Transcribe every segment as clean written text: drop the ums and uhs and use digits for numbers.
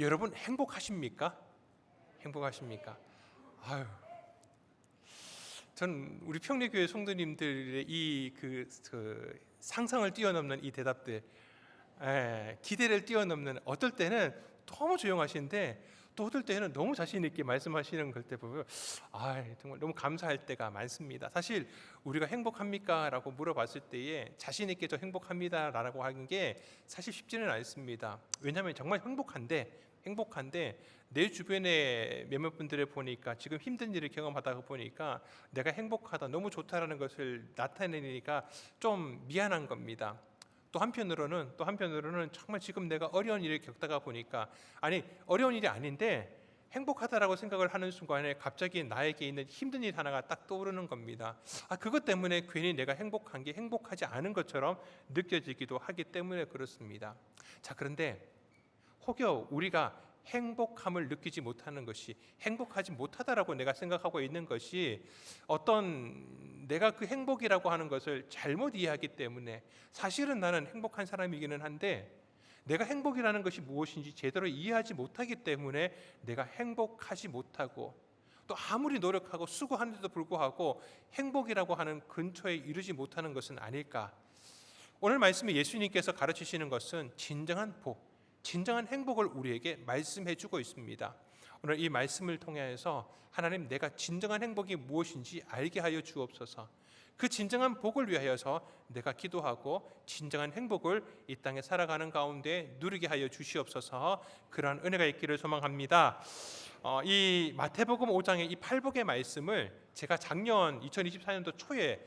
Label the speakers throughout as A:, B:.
A: 여러분 행복하십니까? 행복하십니까? 아유, 전 우리 평리교회 성도님들의 그 상상을 뛰어넘는 이 대답들, 기대를 뛰어넘는, 어떨 때는 너무 조용하신데 또 어떨 때는 너무 자신 있게 말씀하시는 걸 때 보면 정말 너무 감사할 때가 많습니다. 사실 우리가 행복합니까? 라고 물어봤을 때에 자신 있게 저 행복합니다 라고 하는 게 사실 쉽지는 않습니다. 왜냐하면 정말 행복한데 내 주변에 몇몇 분들을 보니까 지금 힘든 일을 경험하다 보니까 내가 행복하다, 너무 좋다라는 것을 나타내니까 좀 미안한 겁니다. 또 한편으로는 정말 지금 내가 어려운 일을 겪다가 보니까, 어려운 일이 아닌데 행복하다라고 생각을 하는 순간에 갑자기 나에게 있는 힘든 일 하나가 딱 떠오르는 겁니다. 그것 때문에 괜히 내가 행복한 게 행복하지 않은 것처럼 느껴지기도 하기 때문에 그렇습니다. 자, 그런데 혹여 우리가 행복함을 느끼지 못하는 것이, 행복하지 못하다라고 내가 생각하고 있는 것이 어떤 내가 그 행복이라고 하는 것을 잘못 이해하기 때문에, 사실은 나는 행복한 사람이기는 한데 내가 행복이라는 것이 무엇인지 제대로 이해하지 못하기 때문에 내가 행복하지 못하고, 또 아무리 노력하고 수고하는데도 불구하고 행복이라고 하는 근처에 이르지 못하는 것은 아닐까. 오늘 말씀에 예수님께서 가르치시는 것은 진정한 행복을 우리에게 말씀해 주고 있습니다. 오늘 이 말씀을 통해서 하나님, 내가 진정한 행복이 무엇인지 알게 하여 주옵소서. 그 진정한 복을 위하여서 내가 기도하고 진정한 행복을 이 땅에 살아가는 가운데 누리게 하여 주시옵소서. 그러한 은혜가 있기를 소망합니다. 이 마태복음 5장의 이 팔복의 말씀을 제가 작년 2024년도 초에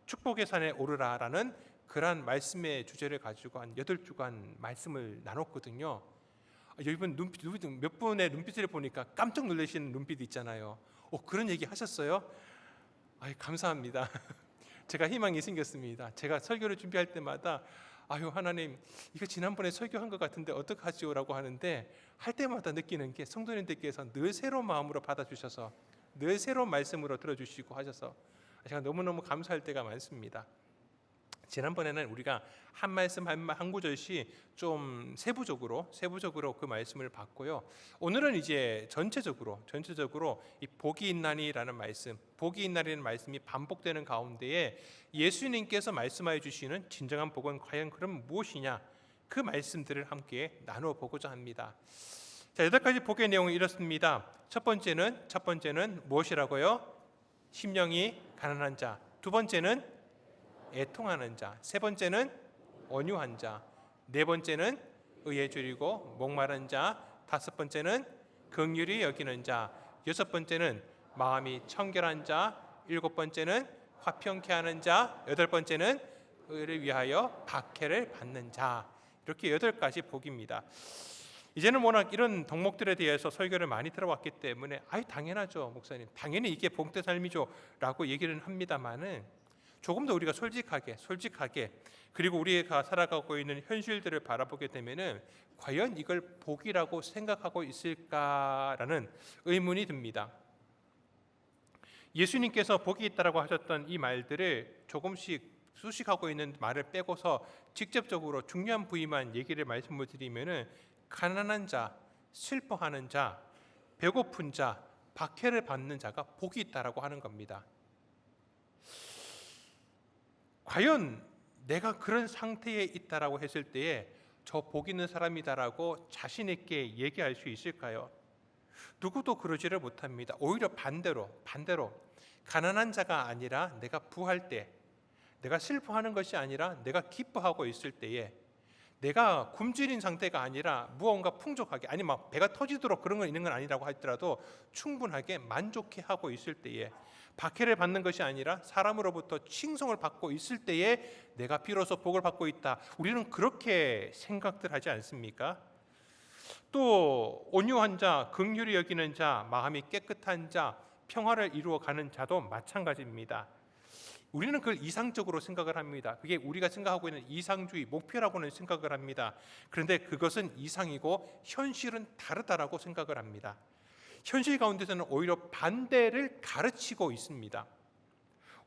A: 축복의 산에 오르라라는 그러한 말씀의 주제를 가지고 한 8주간 말씀을 나눴거든요. 여러분 몇 분의 눈빛을 보니까 깜짝 놀라시는 눈빛이 있잖아요. 그런 얘기 하셨어요? 감사합니다. 제가 희망이 생겼습니다. 제가 설교를 준비할 때마다 하나님, 이거 지난번에 설교한 것 같은데 어떡하지요? 라고 하는데, 할 때마다 느끼는 게 성도님들께서 늘 새로운 마음으로 받아주셔서 늘 새로운 말씀으로 들어주시고 하셔서 제가 너무너무 감사할 때가 많습니다. 지난번에는 우리가 한 말씀 한 구절씩 좀 세부적으로 그 말씀을 봤고요. 오늘은 이제 전체적으로 이 복이 있나니라는 말씀이 반복되는 가운데에 예수님께서 말씀하여 주시는 진정한 복은 과연 그럼 무엇이냐, 그 말씀들을 함께 나누어 보고자 합니다. 자, 8가지 복의 내용은 이렇습니다. 첫 번째는 무엇이라고요? 심령이 가난한 자. 두 번째는 애통하는 자. 세 번째는 온유한 자. 네 번째는 의에 줄이고 목마른 자. 다섯 번째는 긍휼히 여기는 자. 여섯 번째는 마음이 청결한 자. 일곱 번째는 화평케 하는 자. 여덟 번째는 의를 위하여 박해를 받는 자. 이렇게 8가지 복입니다. 이제는 워낙 이런 덕목들에 대해서 설교를 많이 들어왔기 때문에 당연하죠, 목사님, 당연히 이게 복된 삶이죠 라고 얘기를 합니다마는, 조금 더 우리가 솔직하게 그리고 우리가 살아가고 있는 현실들을 바라보게 되면은 과연 이걸 복이라고 생각하고 있을까라는 의문이 듭니다. 예수님께서 복이 있다라고 하셨던 이 말들을 조금씩 수식하고 있는 말을 빼고서 직접적으로 중요한 부위만 말씀을 드리면은, 가난한 자, 슬퍼하는 자, 배고픈 자, 박해를 받는 자가 복이 있다라고 하는 겁니다. 과연 내가 그런 상태에 있다라고 했을 때에 저 복 있는 사람이다라고 자신 있게 얘기할 수 있을까요? 누구도 그러지를 못합니다. 오히려 반대로 가난한 자가 아니라 내가 부할 때, 내가 슬퍼하는 것이 아니라 내가 기뻐하고 있을 때에, 내가 굶주린 상태가 아니라 무언가 풍족하게, 막 배가 터지도록 그런 건 있는 건 아니라고 하더라도 충분하게 만족해 하고 있을 때에, 박해를 받는 것이 아니라 사람으로부터 칭송을 받고 있을 때에 내가 비로소 복을 받고 있다. 우리는 그렇게 생각들 하지 않습니까? 또 온유한 자, 긍휼히 여기는 자, 마음이 깨끗한 자, 평화를 이루어가는 자도 마찬가지입니다. 우리는 그걸 이상적으로 생각을 합니다. 그게 우리가 생각하고 있는 이상주의, 목표라고는 생각을 합니다. 그런데 그것은 이상이고 현실은 다르다라고 생각을 합니다. 현실 가운데서는 오히려 반대를 가르치고 있습니다.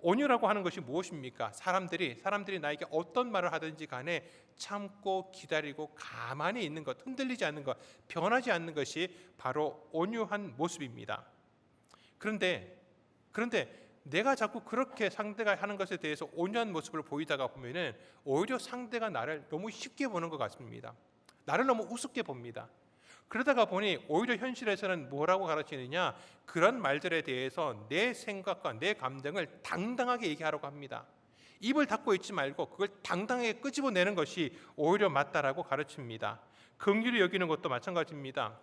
A: 온유라고 하는 것이 무엇입니까? 사람들이 나에게 어떤 말을 하든지 간에 참고 기다리고 가만히 있는 것, 흔들리지 않는 것, 변하지 않는 것이 바로 온유한 모습입니다. 그런데 내가 자꾸 그렇게 상대가 하는 것에 대해서 온유한 모습을 보이다가 보면은 오히려 상대가 나를 너무 쉽게 보는 것 같습니다. 나를 너무 우습게 봅니다. 그러다가 보니 오히려 현실에서는 뭐라고 가르치느냐, 그런 말들에 대해서 내 생각과 내 감정을 당당하게 얘기하라고 합니다. 입을 닫고 있지 말고 그걸 당당하게 끄집어내는 것이 오히려 맞다라고 가르칩니다. 긍휼히 여기는 것도 마찬가지입니다.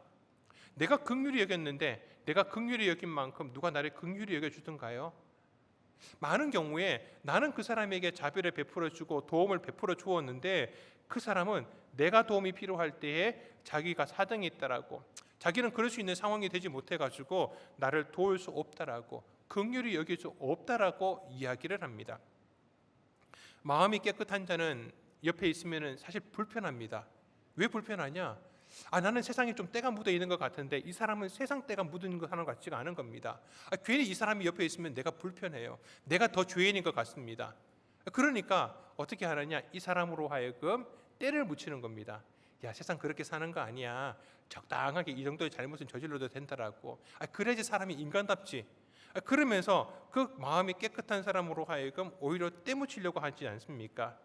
A: 내가 긍휼히 여겼는데 내가 긍휼히 여긴 만큼 누가 나를 긍휼히 여겨주던가요? 많은 경우에 나는 그 사람에게 자비를 베풀어주고 도움을 베풀어 주었는데 그 사람은 내가 도움이 필요할 때에 자기가 사정이 있다라고, 자기는 그럴 수 있는 상황이 되지 못해가지고 나를 도울 수 없다라고, 긍휼히 여길 수 없다라고 이야기를 합니다. 마음이 깨끗한 자는 옆에 있으면 사실 불편합니다. 왜 불편하냐? 나는 세상에 좀 때가 묻어 있는 것 같은데 이 사람은 세상 때가 묻은 것 하는 것 같지가 않은 겁니다. 괜히 이 사람이 옆에 있으면 내가 불편해요. 내가 더 죄인인 것 같습니다. 그러니까 어떻게 하느냐? 이 사람으로 하여금 때를 묻히는 겁니다. 야, 세상 그렇게 사는 거 아니야. 적당하게 이 정도의 잘못은 저질러도 된다라고. 그래야지 사람이 인간답지. 그러면서 그 마음이 깨끗한 사람으로 하여금 오히려 때묻히려고 하지 않습니까?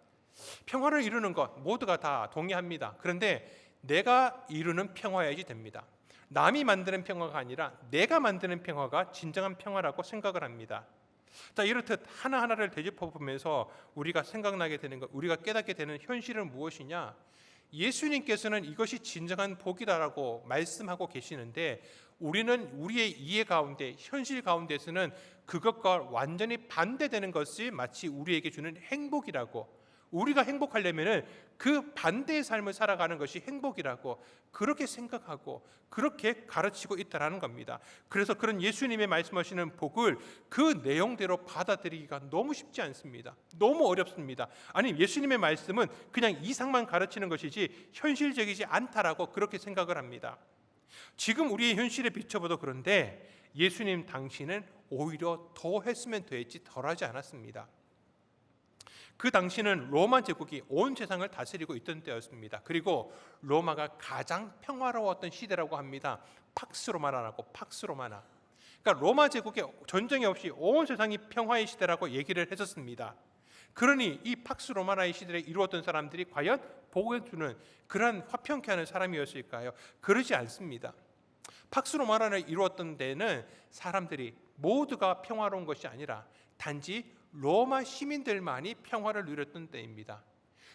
A: 평화를 이루는 것 모두가 다 동의합니다. 그런데 내가 이루는 평화여야지 됩니다. 남이 만드는 평화가 아니라 내가 만드는 평화가 진정한 평화라고 생각을 합니다. 자, 이렇듯 하나하나를 되짚어 보면서 우리가 생각나게 되는 것, 우리가 깨닫게 되는 현실은 무엇이냐? 예수님께서는 이것이 진정한 복이다라고 말씀하고 계시는데 우리는 우리의 이해 가운데, 현실 가운데서는 그것과 완전히 반대되는 것이 마치 우리에게 주는 행복이라고, 우리가 행복하려면은 그 반대의 삶을 살아가는 것이 행복이라고 그렇게 생각하고 그렇게 가르치고 있다라는 겁니다. 그래서 그런 예수님의 말씀하시는 복을 그 내용대로 받아들이기가 너무 쉽지 않습니다. 너무 어렵습니다. 아니, 예수님의 말씀은 그냥 이상만 가르치는 것이지 현실적이지 않다라고 그렇게 생각을 합니다. 지금 우리의 현실에 비춰봐도 그런데 예수님 당시는 오히려 더 했으면 됐지 덜하지 않았습니다. 그 당시는 로마 제국이 온 세상을 다스리고 있던 때였습니다. 그리고 로마가 가장 평화로웠던 시대라고 합니다. 팍스 로마나라고, 팍스 로마나. 그러니까 로마 제국에 전쟁이 없이 온 세상이 평화의 시대라고 얘기를 했었습니다. 그러니 이 팍스 로마나의 시대를 이루었던 사람들이 과연 복을 주는 그런 화평케 하는 사람이었을까요? 그러지 않습니다. 팍스 로마나를 이루었던 데는 사람들이 모두가 평화로운 것이 아니라 단지 로마 시민들만이 평화를 누렸던 때입니다.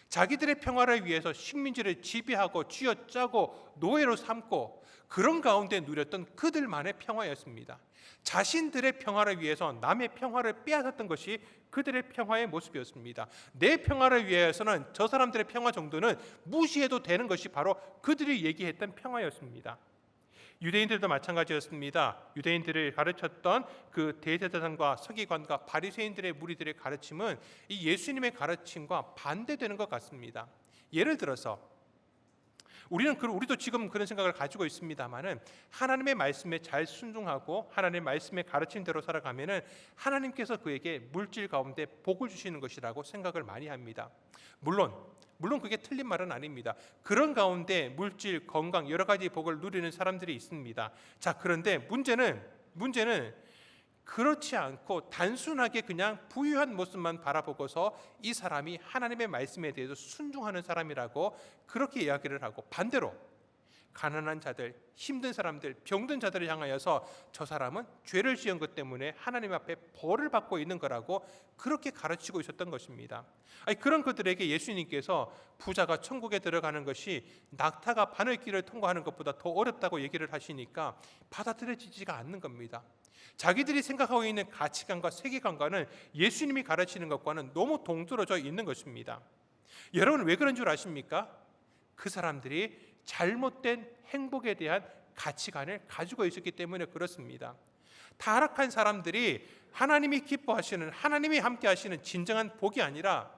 A: 자기들의 평화를 위해서 식민지를 지배하고 쥐어짜고 노예로 삼고 그런 가운데 누렸던 그들만의 평화였습니다. 자신들의 평화를 위해서 남의 평화를 빼앗았던 것이 그들의 평화의 모습이었습니다. 내 평화를 위해서는 저 사람들의 평화 정도는 무시해도 되는 것이 바로 그들이 얘기했던 평화였습니다. 유대인들도 마찬가지였습니다. 유대인들을 가르쳤던 그 대제사장과 서기관과 바리새인들의 무리들의 가르침은 이 예수님의 가르침과 반대되는 것 같습니다. 예를 들어서 우리도 지금 그런 생각을 가지고 있습니다만은 하나님의 말씀에 잘 순종하고 하나님의 말씀의 가르침대로 살아가면은 하나님께서 그에게 물질 가운데 복을 주시는 것이라고 생각을 많이 합니다. 물론 그게 틀린 말은 아닙니다. 그런 가운데 물질, 건강 여러 가지 복을 누리는 사람들이 있습니다. 자, 그런데 문제는 그렇지 않고 단순하게 그냥 부유한 모습만 바라보고서 이 사람이 하나님의 말씀에 대해서 순종하는 사람이라고 그렇게 이야기를 하고, 반대로 가난한 자들, 힘든 사람들, 병든 자들을 향하여서 저 사람은 죄를 지은 것 때문에 하나님 앞에 벌을 받고 있는 거라고 그렇게 가르치고 있었던 것입니다. 그런 그들에게 예수님께서 부자가 천국에 들어가는 것이 낙타가 바늘길을 통과하는 것보다 더 어렵다고 얘기를 하시니까 받아들여지지가 않는 겁니다. 자기들이 생각하고 있는 가치관과 세계관과는 예수님이 가르치는 것과는 너무 동떨어져 있는 것입니다. 여러분, 왜 그런 줄 아십니까? 그 사람들이 잘못된 행복에 대한 가치관을 가지고 있었기 때문에 그렇습니다. 타락한 사람들이 하나님이 기뻐하시는, 하나님이 함께 하시는 진정한 복이 아니라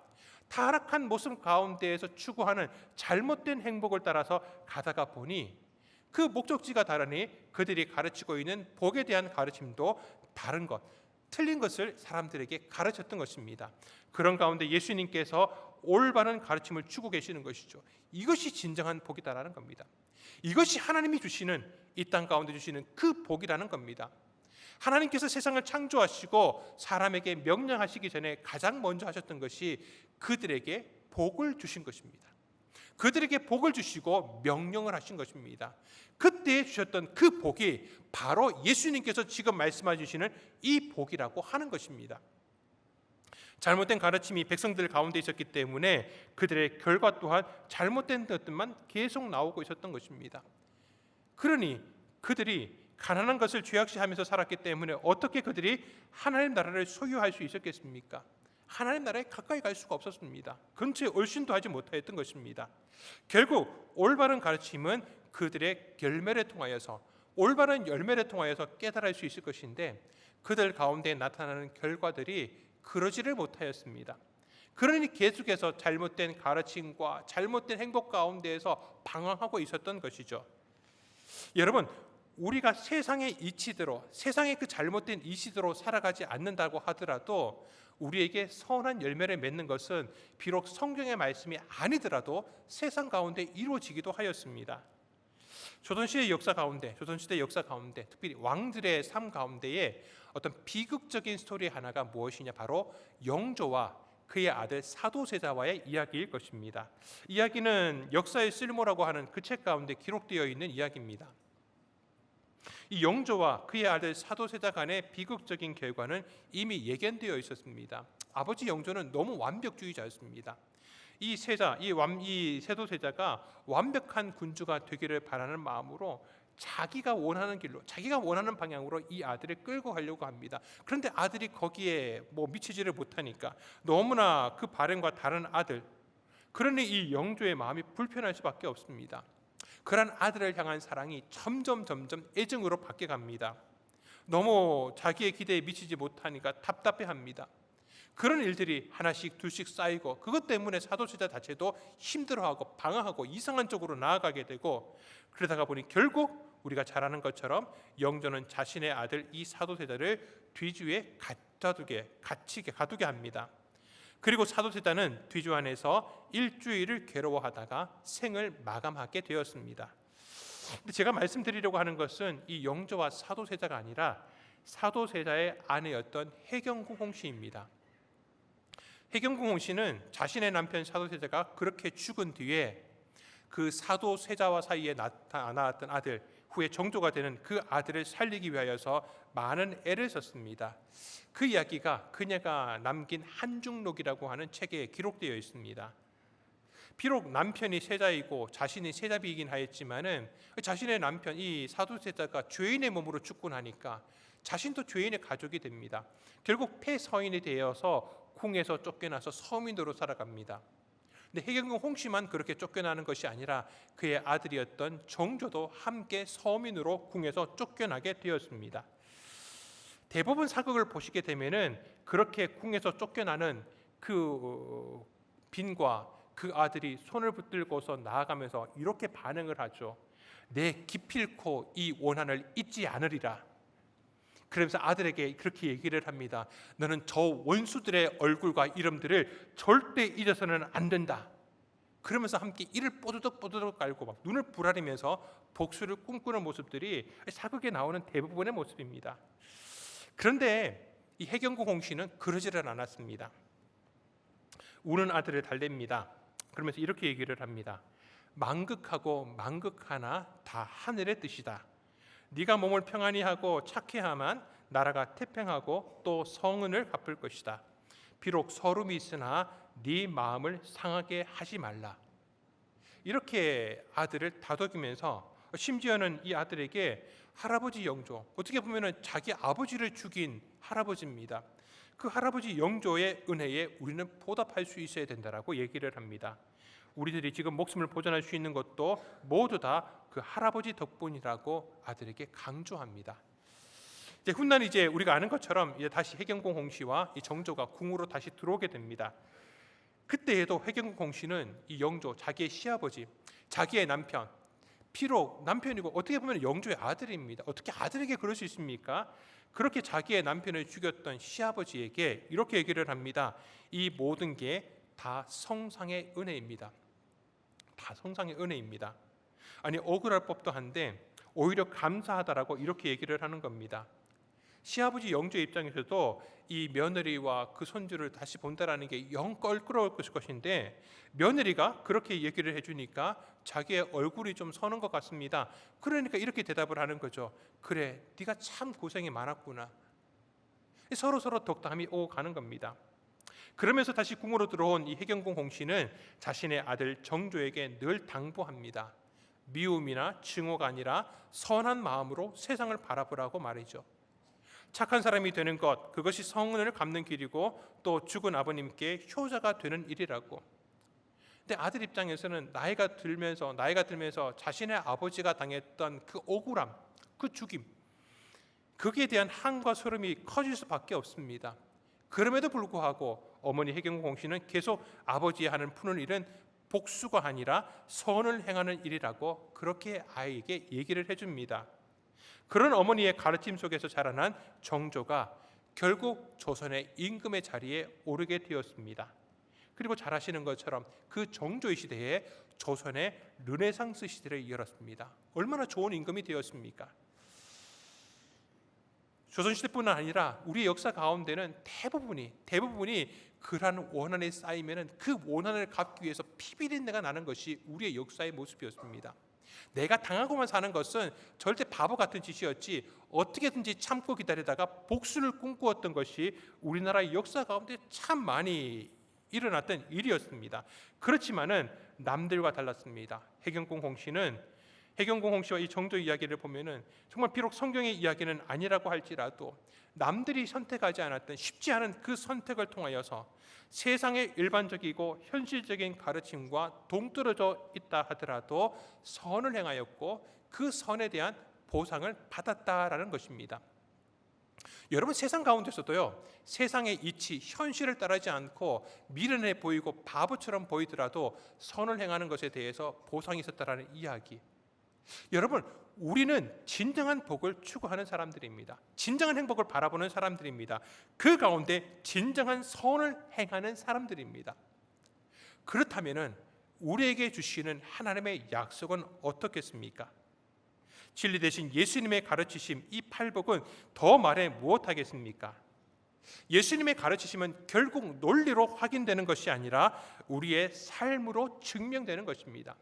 A: 타락한 모습 가운데에서 추구하는 잘못된 행복을 따라서 가다가 보니 그 목적지가 다르니 그들이 가르치고 있는 복에 대한 가르침도 다른 것, 틀린 것을 사람들에게 가르쳤던 것입니다. 그런 가운데 예수님께서 올바른 가르침을 주고 계시는 것이죠. 이것이 진정한 복이다라는 겁니다. 이것이 하나님이 주시는, 이 땅 가운데 주시는 그 복이라는 겁니다. 하나님께서 세상을 창조하시고 사람에게 명령하시기 전에 가장 먼저 하셨던 것이 그들에게 복을 주신 것입니다. 그들에게 복을 주시고 명령을 하신 것입니다. 그때 주셨던 그 복이 바로 예수님께서 지금 말씀해 주시는 이 복이라고 하는 것입니다. 잘못된 가르침이 백성들 가운데 있었기 때문에 그들의 결과 또한 잘못된 것들만 계속 나오고 있었던 것입니다. 그러니 그들이 가난한 것을 죄악시하면서 살았기 때문에 어떻게 그들이 하나님 나라를 소유할 수 있었겠습니까? 하나님 나라에 가까이 갈 수가 없었습니다. 근처에 얼씬도 하지 못하였던 것입니다. 결국 올바른 가르침은 그들의 열매를 통하여서, 올바른 열매를 통하여서 깨달을 수 있을 것인데 그들 가운데 나타나는 결과들이 그러지를 못하였습니다. 그러니 계속해서 잘못된 가르침과 잘못된 행복 가운데에서 방황하고 있었던 것이죠. 여러분, 우리가 세상의 이치대로, 세상의 그 잘못된 이치대로 살아가지 않는다고 하더라도 우리에게 선한 열매를 맺는 것은 비록 성경의 말씀이 아니더라도 세상 가운데 이루어지기도 하였습니다. 조선시대 역사 가운데, 특별히 왕들의 삶 가운데에 어떤 비극적인 스토리 하나가 무엇이냐, 바로 영조와 그의 아들 사도세자와의 이야기일 것입니다. 이야기는 역사의 쓸모라고 하는 그 책 가운데 기록되어 있는 이야기입니다. 이 영조와 그의 아들 사도세자 간의 비극적인 결과는 이미 예견되어 있었습니다. 아버지 영조는 너무 완벽주의자였습니다. 이 세도세자가 완벽한 군주가 되기를 바라는 마음으로 자기가 원하는 길로, 자기가 원하는 방향으로 이 아들을 끌고 가려고 합니다. 그런데 아들이 거기에 미치지를 못하니까 너무나 그 바람과 다른 아들, 그러니 이 영조의 마음이 불편할 수밖에 없습니다. 그런 아들을 향한 사랑이 점점 애정으로 바뀌어갑니다. 너무 자기의 기대에 미치지 못하니까 답답해합니다. 그런 일들이 하나씩 둘씩 쌓이고 그것 때문에 사도세자 자체도 힘들어하고 방황하고 이상한 쪽으로 나아가게 되고, 그러다가 보니 결국 우리가 잘 아는 것처럼 영조는 자신의 아들 이 사도세자를 뒤주에 가두게 합니다. 그리고 사도세자는 뒤주 안에서 일주일을 괴로워하다가 생을 마감하게 되었습니다. 근데 제가 말씀드리려고 하는 것은 이 영조와 사도세자가 아니라 사도세자의 아내였던 해경궁 홍씨입니다. 해경궁 홍씨는 자신의 남편 사도세자가 그렇게 죽은 뒤에 그 사도세자와 사이에 낳았던 아들, 후에 정조가 되는 그 아들을 살리기 위하여서 많은 애를 썼습니다. 그 이야기가 그녀가 남긴 한중록이라고 하는 책에 기록되어 있습니다. 비록 남편이 세자이고 자신이 세자비이긴 하였지만은 자신의 남편 이 사도세자가 죄인의 몸으로 죽고 나니까 자신도 죄인의 가족이 됩니다. 결국 폐서인이 되어서 궁에서 쫓겨나서 서민으로 살아갑니다. 근데 해경궁 홍씨만 그렇게 쫓겨나는 것이 아니라 그의 아들이었던 정조도 함께 서민으로 궁에서 쫓겨나게 되었습니다. 대부분 사극을 보시게 되면은 그렇게 궁에서 쫓겨나는 그 빈과 그 아들이 손을 붙들고서 나아가면서 이렇게 반응을 하죠. 내 기필코 이 원한을 잊지 않으리라. 그러면서 아들에게 그렇게 얘기를 합니다. 너는 저 원수들의 얼굴과 이름들을 절대 잊어서는 안 된다. 그러면서 함께 이를 뽀드득 깔고 막 눈을 부라리면서 복수를 꿈꾸는 모습들이 사극에 나오는 대부분의 모습입니다. 그런데 이 해경궁 홍씨는 그러지를 않았습니다. 우는 아들을 달랩니다. 그러면서 이렇게 얘기를 합니다. 만극하고 만극하나 다 하늘의 뜻이다. 네가 몸을 평안히 하고 착해야만 나라가 태평하고 또 성은을 갚을 것이다. 비록 서름이 있으나 네 마음을 상하게 하지 말라. 이렇게 아들을 다독이면서, 심지어는 이 아들에게 할아버지 영조, 어떻게 보면 자기 아버지를 죽인 할아버지입니다. 그 할아버지 영조의 은혜에 우리는 보답할 수 있어야 된다라고 얘기를 합니다. 우리들이 지금 목숨을 보존할 수 있는 것도 모두 다 그 할아버지 덕분이라고 아들에게 강조합니다. 훗날 우리가 아는 것처럼 다시 해경궁 홍씨와 이 정조가 궁으로 다시 들어오게 됩니다. 그때에도 해경궁 홍씨는 이 영조, 자기의 시아버지, 자기의 남편, 비록 남편이고 어떻게 보면 영조의 아들입니다. 어떻게 아들에게 그럴 수 있습니까? 그렇게 자기의 남편을 죽였던 시아버지에게 이렇게 얘기를 합니다. 이 모든 게 다 성상의 은혜입니다. 다 성상의 은혜입니다. 아니 억울할 법도 한데 오히려 감사하다라고 이렇게 얘기를 하는 겁니다. 시아버지 영조의 입장에서도 이 며느리와 그 손주를 다시 본다라는 게 영 껄끄러울 것인데 며느리가 그렇게 얘기를 해주니까 자기의 얼굴이 좀 서는 것 같습니다. 그러니까 이렇게 대답을 하는 거죠. 그래, 네가 참 고생이 많았구나. 서로 덕담이 오고 가는 겁니다. 그러면서 다시 궁으로 들어온 이 해경궁 홍씨는 자신의 아들 정조에게 늘 당부합니다. 미움이나 증오가 아니라 선한 마음으로 세상을 바라보라고 말이죠. 착한 사람이 되는 것, 그것이 성은을 갚는 길이고 또 죽은 아버님께 효자가 되는 일이라고. 근데 아들 입장에서는 나이가 들면서 자신의 아버지가 당했던 그 억울함, 그 죽임, 거기에 대한 한과 소름이 커질 수밖에 없습니다. 그럼에도 불구하고 어머니 해경궁 홍씨는 계속 아버지의 하는 푸는 일은 복수가 아니라 선을 행하는 일이라고 그렇게 아이에게 얘기를 해줍니다. 그런 어머니의 가르침 속에서 자라난 정조가 결국 조선의 임금의 자리에 오르게 되었습니다. 그리고 잘 아시는 것처럼 그 정조의 시대에 조선의 르네상스 시대를 열었습니다. 얼마나 좋은 임금이 되었습니까? 조선시대뿐만 아니라 우리 역사 가운데는 대부분이 그러한 원한이 쌓이면 그 원한을 갚기 위해서 피비린내가 나는 것이 우리의 역사의 모습이었습니다. 내가 당하고만 사는 것은 절대 바보 같은 짓이었지 어떻게든지 참고 기다리다가 복수를 꿈꾸었던 것이 우리나라의 역사 가운데 참 많이 일어났던 일이었습니다. 그렇지만은 남들과 달랐습니다. 해경궁 홍씨와 이 정조 이야기를 보면은 정말 비록 성경의 이야기는 아니라고 할지라도 남들이 선택하지 않았던 쉽지 않은 그 선택을 통하여서 세상의 일반적이고 현실적인 가르침과 동떨어져 있다 하더라도 선을 행하였고 그 선에 대한 보상을 받았다라는 것입니다. 여러분, 세상 가운데서도요, 세상의 이치, 현실을 따르지 않고 미련해 보이고 바보처럼 보이더라도 선을 행하는 것에 대해서 보상이 있었다라는 이야기. 여러분, 우리는 진정한 복을 추구하는 사람들입니다. 진정한 행복을 바라보는 사람들입니다. 그 가운데 진정한 선을 행하는 사람들입니다. 그렇다면 우리에게 주시는 하나님의 약속은 어떻겠습니까? 진리 대신 예수님의 가르치심, 이 팔복은 더 말해 무엇하겠습니까? 예수님의 가르치심은 결국 논리로 확인되는 것이 아니라 우리의 삶으로 증명되는 것입니다.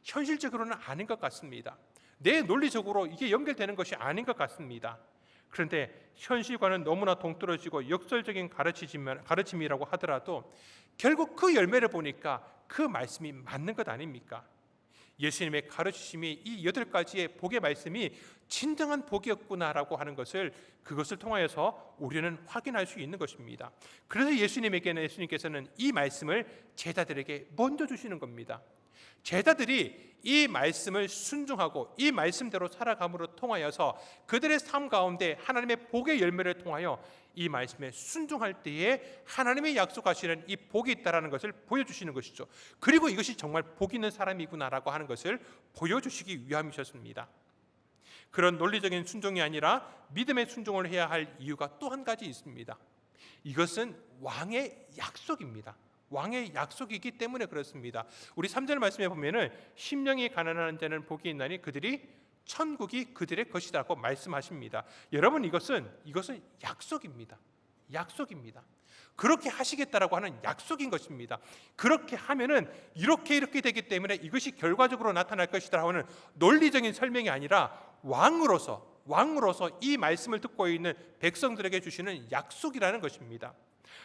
A: 현실적으로는 아닌 것 같습니다. 내 논리적으로 이게 연결되는 것이 아닌 것 같습니다. 그런데 현실과는 너무나 동떨어지고 역설적인 가르침이라고 하더라도 결국 그 열매를 보니까 그 말씀이 맞는 것 아닙니까? 예수님의 가르치심이 이 8가지의 복의 말씀이 진정한 복이었구나라고 하는 것을 그것을 통하여서 우리는 확인할 수 있는 것입니다. 그래서 예수님께서는 이 말씀을 제자들에게 먼저 주시는 겁니다. 제자들이 이 말씀을 순종하고 이 말씀대로 살아감으로 통하여서 그들의 삶 가운데 하나님의 복의 열매를 통하여 이 말씀에 순종할 때에 하나님의 약속하시는 이 복이 있다라는 것을 보여주시는 것이죠. 그리고 이것이 정말 복 있는 사람이구나라고 하는 것을 보여주시기 위함이셨습니다. 그런 논리적인 순종이 아니라 믿음의 순종을 해야 할 이유가 또 한 가지 있습니다. 이것은 왕의 약속입니다. 왕의 약속이기 때문에 그렇습니다. 우리 3절 말씀에 보면은 심령이 가난한 자는 복이 있나니 그들이 천국이 그들의 것이라고 말씀하십니다. 여러분, 이것은 약속입니다. 약속입니다. 그렇게 하시겠다라고 하는 약속인 것입니다. 그렇게 하면은 이렇게 되기 때문에 이것이 결과적으로 나타날 것이다 하는 논리적인 설명이 아니라 왕으로서 이 말씀을 듣고 있는 백성들에게 주시는 약속이라는 것입니다.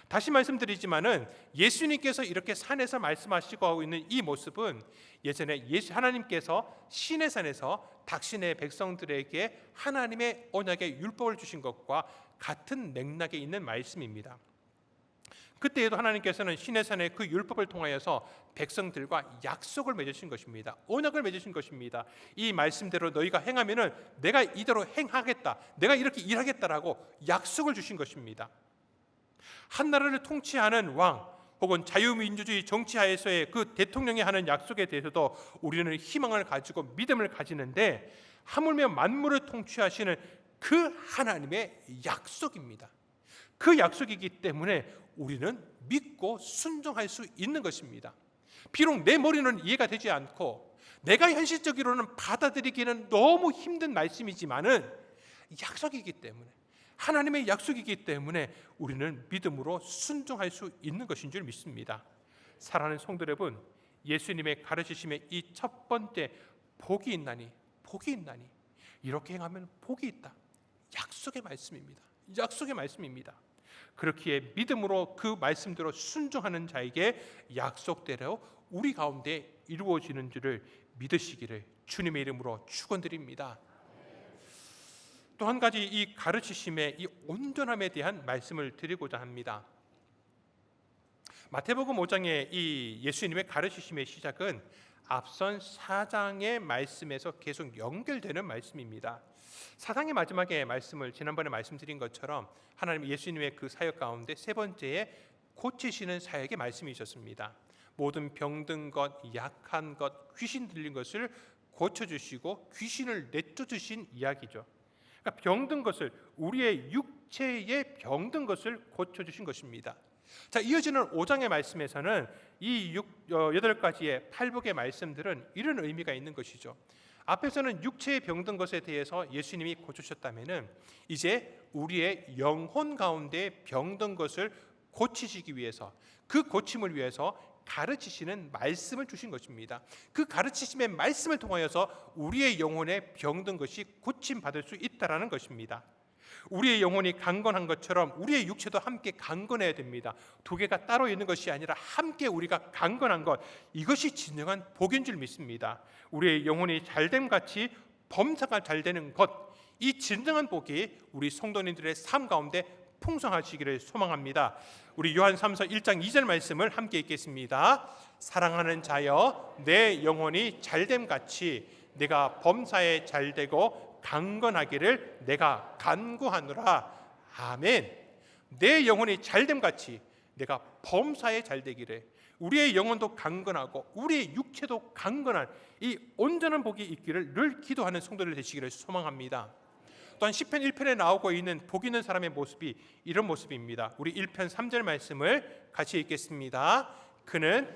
A: 다시 말씀드리지만은 예수님께서 이렇게 산에서 말씀하시고 하고 있는 이 모습은 예전에 하나님께서 시내산에서 당신의 백성들에게 하나님의 언약의 율법을 주신 것과 같은 맥락에 있는 말씀입니다. 그때에도 하나님께서는 시내산의 그 율법을 통하여서 백성들과 약속을 맺으신 것입니다. 언약을 맺으신 것입니다. 이 말씀대로 너희가 행하면은 내가 이대로 행하겠다, 내가 이렇게 일하겠다라고 약속을 주신 것입니다. 한 나라를 통치하는 왕 혹은 자유민주주의 정치하에서의 그 대통령이 하는 약속에 대해서도 우리는 희망을 가지고 믿음을 가지는데, 하물며 만물을 통치하시는 그 하나님의 약속입니다. 그 약속이기 때문에 우리는 믿고 순종할 수 있는 것입니다. 비록 내 머리는 이해가 되지 않고 내가 현실적으로는 받아들이기는 너무 힘든 말씀이지만은 약속이기 때문에, 하나님의 약속이기 때문에 우리는 믿음으로 순종할 수 있는 것인 줄 믿습니다. 사랑하는 성도 여러분, 예수님의 가르치심의 이 첫 번째 복이 있나니, 복이 있나니, 이렇게 행하면 복이 있다, 약속의 말씀입니다. 약속의 말씀입니다. 그렇기에 믿음으로 그 말씀대로 순종하는 자에게 약속대로 우리 가운데 이루어지는 줄을 믿으시기를 주님의 이름으로 축원드립니다. 또 한 가지 이 가르치심의 이 온전함에 대한 말씀을 드리고자 합니다. 마태복음 5장의 이 예수님의 가르치심의 시작은 앞선 4장의 말씀에서 계속 연결되는 말씀입니다. 4장의 마지막에 말씀을 지난번에 말씀드린 것처럼 하나님 예수님의 그 사역 가운데 세 번째에 고치시는 사역의 말씀이 있었습니다. 모든 병든 것, 약한 것, 귀신 들린 것을 고쳐주시고 귀신을 내쫓으신 이야기죠. 그러니까 병든 것을, 우리의 육체의 병든 것을 고쳐주신 것입니다. 자, 이어지는 5장의 말씀에서는 이 8가지의 팔복의 말씀들은 이런 의미가 있는 것이죠. 앞에서는 육체의 병든 것에 대해서 예수님이 고치셨다면은 이제 우리의 영혼 가운데 병든 것을 고치시기 위해서, 그 고침을 위해서 가르치시는 말씀을 주신 것입니다. 그 가르치심의 말씀을 통하여서 우리의 영혼에 병든 것이 고침받을 수 있다라는 것입니다. 우리의 영혼이 강건한 것처럼 우리의 육체도 함께 강건해야 됩니다. 두 개가 따로 있는 것이 아니라 함께 우리가 강건한 것, 이것이 진정한 복인 줄 믿습니다. 우리의 영혼이 잘됨 같이 범사가 잘 되는 것, 이 진정한 복이 우리 성도님들의 삶 가운데 풍성하시기를 소망합니다. 우리 요한 3서 1장 2절 말씀을 함께 읽겠습니다. 사랑하는 자여, 내 영혼이 잘됨 같이 내가 범사에 잘되고 강건하기를 내가 간구하노라. 아멘. 내 영혼이 잘됨 같이 내가 범사에 잘되기를, 우리의 영혼도 강건하고 우리의 육체도 강건한 이 온전한 복이 있기를 늘 기도하는 성도들 되시기를 소망합니다. 또한 시편 1편에 나오고 있는 복 있는 사람의 모습이 이런 모습입니다. 우리 1편 3절 말씀을 같이 읽겠습니다. 그는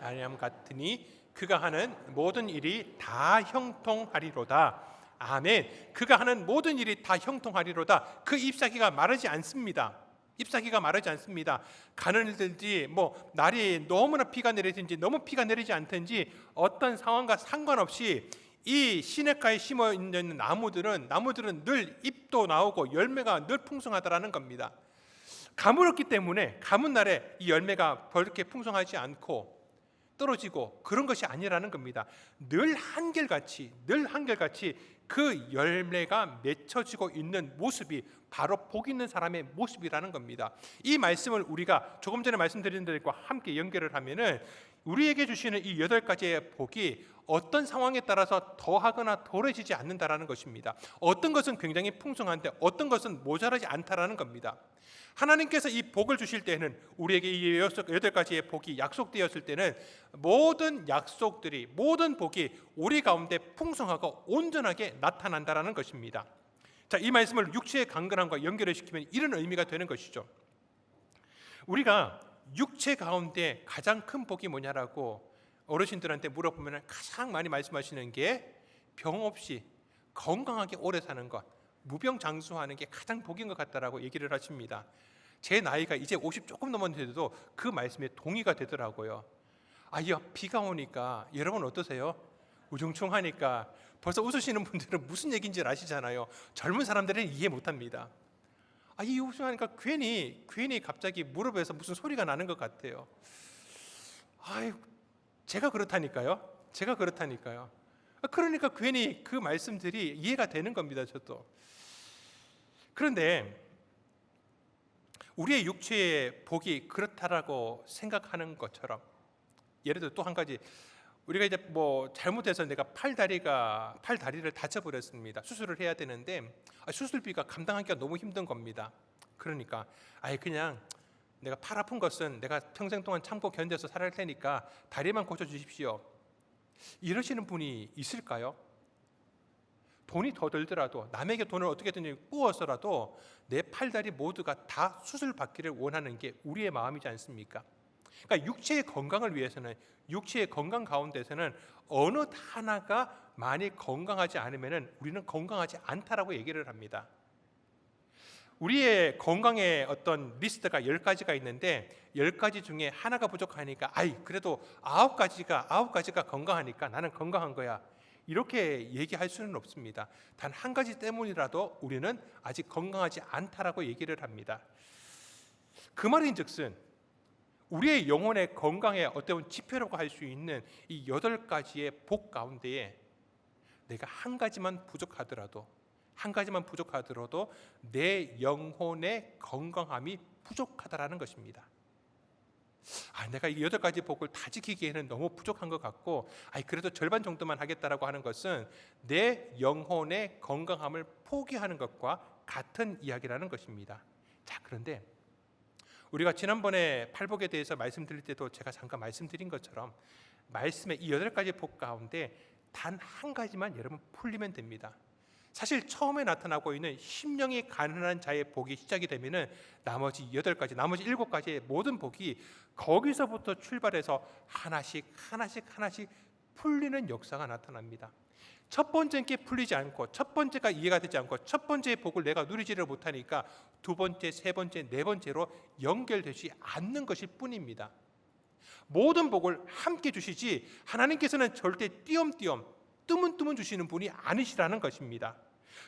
A: 아니함 같으니 그가 하는 모든 일이 다 형통하리로다. 아멘. 그가 하는 모든 일이 다 형통하리로다. 그 잎사귀가 마르지 않습니다. 잎사귀가 마르지 않습니다. 가늘든지 날이 너무나 비가 내리든지 너무 비가 내리지 않든지 어떤 상황과 상관없이 이 시냇가에 심어 있는 나무들은 늘 잎도 나오고 열매가 늘 풍성하다라는 겁니다. 가물었기 때문에 가문 날에 이 열매가 그렇게 풍성하지 않고 떨어지고 그런 것이 아니라는 겁니다. 늘 한결같이 그 열매가 맺혀지고 있는 모습이 바로 복 있는 사람의 모습이라는 겁니다. 이 말씀을 우리가 조금 전에 말씀드린 것과 함께 연결을 하면은 우리에게 주시는 이 8가지의 복이 어떤 상황에 따라서 더하거나 덜해지지 않는다라는 것입니다. 어떤 것은 굉장히 풍성한데 어떤 것은 모자라지 않다라는 겁니다. 하나님께서 이 복을 주실 때는, 우리에게 이 8가지의 복이 약속되었을 때는 모든 약속들이, 모든 복이 우리 가운데 풍성하고 온전하게 나타난다라는 것입니다. 자, 이 말씀을 육체의 강건함과 연결을 시키면 이런 의미가 되는 것이죠. 우리가 육체 가운데 가장 큰 복이 뭐냐라고 어르신들한테 물어보면 가장 많이 말씀하시는 게 병 없이 건강하게 오래 사는 것, 무병장수하는 게 가장 복인 것 같다라고 얘기를 하십니다. 제 나이가 이제 50 조금 넘었는데도 그 말씀에 동의가 되더라고요. 비가 오니까 여러분 어떠세요? 우중충하니까 벌써 웃으시는 분들은 무슨 얘기인지 아시잖아요. 젊은 사람들은 이해 못합니다. 이 우중하니까 괜히 갑자기 무릎에서 무슨 소리가 나는 것 같아요. 제가 그렇다니까요. 그러니까 괜히 그 말씀들이 이해가 되는 겁니다. 저도. 그런데 우리의 육체의 복이 그렇다라고 생각하는 것처럼, 예를 들어 또 한 가지, 우리가 이제 뭐 잘못해서 내가 팔다리를 다쳐버렸습니다. 수술을 해야 되는데 수술비가 감당하기가 너무 힘든 겁니다. 그러니까 그냥 내가 팔 아픈 것은 내가 평생 동안 참고 견뎌서 살아갈 테니까 다리만 고쳐주십시오. 이러시는 분이 있을까요? 돈이 더 들더라도 남에게 돈을 어떻게든 꾸어서라도 내 팔다리 모두가 다 수술 받기를 원하는 게 우리의 마음이지 않습니까? 그러니까 육체의 건강을 위해서는, 육체의 건강 가운데서는 어느 하나가 많이 건강하지 않으면 우리는 건강하지 않다라고 얘기를 합니다. 우리의 건강의 어떤 리스트가 10가지가 있는데 10가지 중에 하나가 부족하니까 그래도 9가지가 건강하니까 나는 건강한 거야, 이렇게 얘기할 수는 없습니다. 단 한 가지 때문이라도 우리는 아직 건강하지 않다라고 얘기를 합니다. 그 말인즉슨 우리의 영혼의 건강의 어떤 지표라고 할 수 있는 이 8가지의 복 가운데에 내가 한 가지만 부족하더라도 내 영혼의 건강함이 부족하다라는 것입니다. 내가 이 8가지 복을 다 지키기에는 너무 부족한 것 같고 그래도 절반 정도만 하겠다라고 하는 것은 내 영혼의 건강함을 포기하는 것과 같은 이야기라는 것입니다. 그런데 우리가 지난번에 팔복에 대해서 말씀드릴 때도 제가 잠깐 말씀드린 것처럼 말씀의 이 8가지 복 가운데 단 한 가지만 여러분 풀리면 됩니다. 사실 처음에 나타나고 있는 심령이 가난한 자의 복이 시작이 되면은 나머지 8가지, 나머지 7가지의 모든 복이 거기서부터 출발해서 하나씩 풀리는 역사가 나타납니다. 첫 번째 게 풀리지 않고, 첫 번째가 이해가 되지 않고, 첫 번째의 복을 내가 누리지를 못하니까 두 번째, 세 번째, 네 번째로 연결되지 않는 것일 뿐입니다. 모든 복을 함께 주시지 하나님께서는 절대 띄엄띄엄 뜨문뜨문 주시는 분이 아니시라는 것입니다.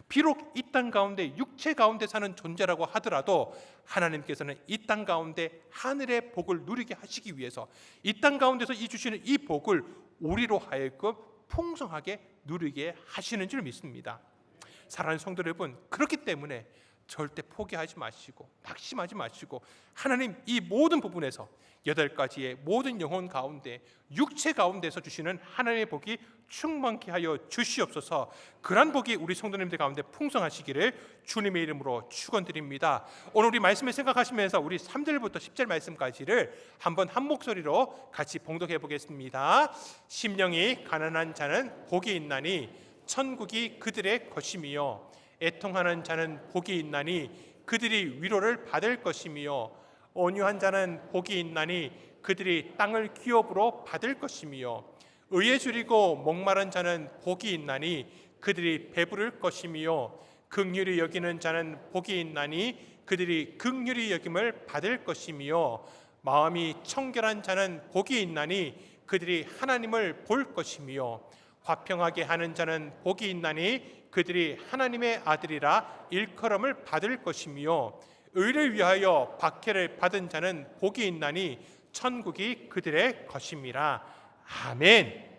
A: 비록 이 땅 가운데 육체 가운데 사는 존재라고 하더라도 하나님께서는 이 땅 가운데 하늘의 복을 누리게 하시기 위해서 이 땅 가운데서 이 주시는 이 복을 우리로 하여금 풍성하게 누리게 하시는 줄 믿습니다. 사랑하는 성도 여러분, 그렇기 때문에 절대 포기하지 마시고 낙심하지 마시고 하나님 이 모든 부분에서 8가지의 모든 영혼 가운데 육체 가운데서 주시는 하나님의 복이 충만케 하여 주시옵소서. 그러한 복이 우리 성도님들 가운데 풍성하시기를 주님의 이름으로 축원드립니다. 오늘 우리 말씀을 생각하시면서 우리 3절부터 10절 말씀까지를 한번 한 목소리로 같이 봉독해 보겠습니다. 심령이 가난한 자는 복이 있나니 천국이 그들의 것이며 애통하는 자는 복이 있나니 그들이 위로를 받을 것이며 온유한 자는 복이 있나니 그들이 땅을 기업으로 받을 것이며 의에 줄이고 목마른 자는 복이 있나니 그들이 배부를 것이며 긍휼히 여기는 자는 복이 있나니 그들이 긍휼히 여김을 받을 것이며 마음이 청결한 자는 복이 있나니 그들이 하나님을 볼 것이며 화평하게 하는 자는 복이 있나니 그들이 하나님의 아들이라 일컬음을 받을 것이며 의를 위하여 박해를 받은 자는 복이 있나니 천국이 그들의 것임이라. 아멘.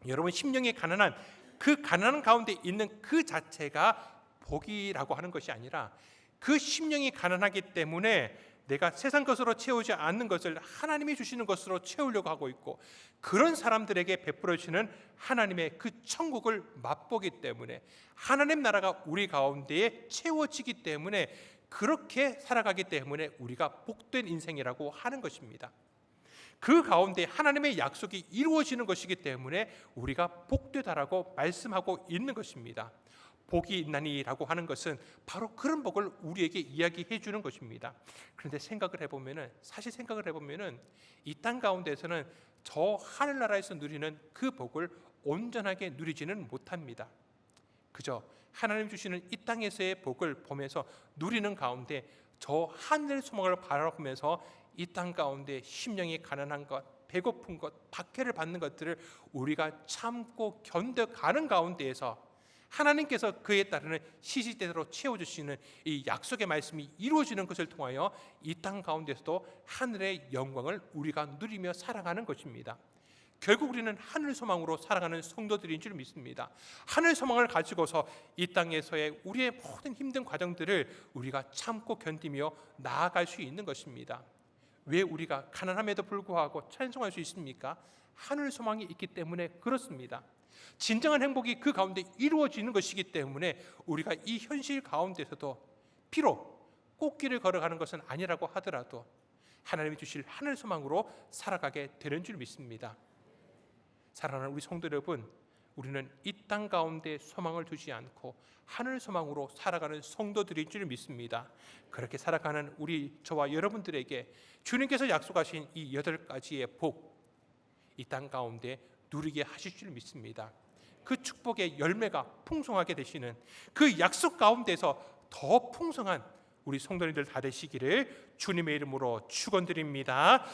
A: 여러분, 심령이 가난한 그 가난한 가운데 있는 그 자체가 복이라고 하는 것이 아니라 그 심령이 가난하기 때문에 내가 세상 것으로 채우지 않는 것을 하나님이 주시는 것으로 채우려고 하고 있고, 그런 사람들에게 베풀어 주시는 하나님의 그 천국을 맛보기 때문에 하나님 나라가 우리 가운데에 채워지기 때문에 그렇게 살아가기 때문에 우리가 복된 인생이라고 하는 것입니다. 그 가운데 하나님의 약속이 이루어지는 것이기 때문에 우리가 복되다라고 말씀하고 있는 것입니다. 복이 있나니라고 하는 것은 바로 그런 복을 우리에게 이야기해 주는 것입니다. 그런데 사실 생각을 해보면은 이 땅 가운데서는 저 하늘나라에서 누리는 그 복을 온전하게 누리지는 못합니다. 그저 하나님 주시는 이 땅에서의 복을 보면서 누리는 가운데 저 하늘 소망을 바라보면서 이 땅 가운데 심령이 가난한 것, 배고픈 것, 박해를 받는 것들을 우리가 참고 견뎌가는 가운데에서 하나님께서 그에 따르는 시시때대로 채워주시는 이 약속의 말씀이 이루어지는 것을 통하여 이 땅 가운데서도 하늘의 영광을 우리가 누리며 살아가는 것입니다. 결국 우리는 하늘 소망으로 살아가는 성도들인 줄 믿습니다. 하늘 소망을 가지고서 이 땅에서의 우리의 모든 힘든 과정들을 우리가 참고 견디며 나아갈 수 있는 것입니다. 왜 우리가 가난함에도 불구하고 찬송할 수 있습니까? 하늘 소망이 있기 때문에 그렇습니다. 진정한 행복이 그 가운데 이루어지는 것이기 때문에 우리가 이 현실 가운데서도 비록 꽃길을 걸어가는 것은 아니라고 하더라도 하나님이 주실 하늘 소망으로 살아가게 되는 줄 믿습니다. 사랑하는 우리 성도 여러분, 우리는 이 땅 가운데 소망을 두지 않고 하늘 소망으로 살아가는 성도들인 줄 믿습니다. 그렇게 살아가는 우리 저와 여러분들에게 주님께서 약속하신 이 8가지의 복, 이 땅 가운데 누리게 하실 줄 믿습니다. 그 축복의 열매가 풍성하게 되시는 그 약속 가운데서 더 풍성한 우리 성도님들 다 되시기를 주님의 이름으로 축원드립니다.